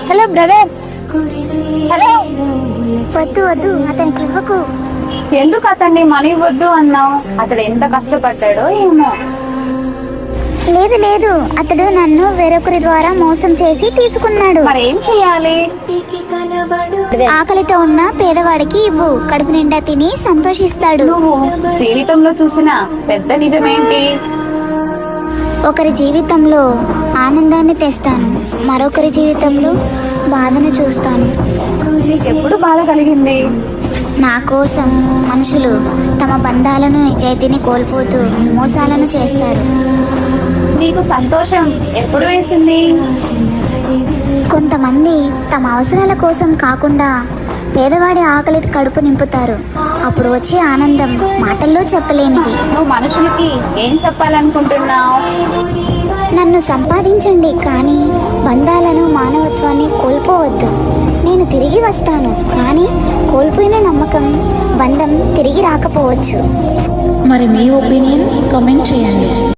Hello brother. Hello. వద్దు వద్దు, అతనికి ఇవ్వకు. ఎందుకు అతన్ని మనీ వద్దు అన్నావు? అతడు ఎంత కష్టపడ్డాడో ఏమో. లేదు లేదు, అతడు నన్ను వేరొకరి ద్వారా మోసం చేసి తీసుకున్నాడు. మరి ఏం చెయ్యాలి? ఆకలితో ఉన్న పేదవాడికి ఇవ్వు, కడుపు నిండా తిని సంతోషిస్తాడు. నువ్వు జీవితంలో చూసిన పెద్ద నిజమేంటి? ఒకరి జీవితంలో ఆనందాన్ని తెస్తాను, మరొకరి జీవితంలో బాధను చూస్తాను. ఎప్పుడు బాధ కలిగింది? నా కోసం మనుషులు తమ బంధాలను, నిజాయితీని కోల్పోతూ మోసాలను చేస్తారు. నీకు సంతోషం ఎప్పుడు వేసింది? కొంతమంది తమ అవసరాల కోసం కాకుండా పేదవాడి ఆకలి కడుపు నింపుతారు. అప్పుడు వచ్చే ఆనందం మాటల్లో చెప్పలేనిది. నువ్వు మనుషులకి ఏం చెప్పాలనుకుంటున్నావు? నన్ను సంపాదించండి, కానీ బంధాలను, మానవత్వాన్ని కోల్పోవద్దు. నేను తిరిగి వస్తాను, కానీ కోల్పోయిన నమ్మకం, బంధం తిరిగి రాకపోవచ్చు. మరి మీ ఒపీనియన్ కామెంట్ చేయండి.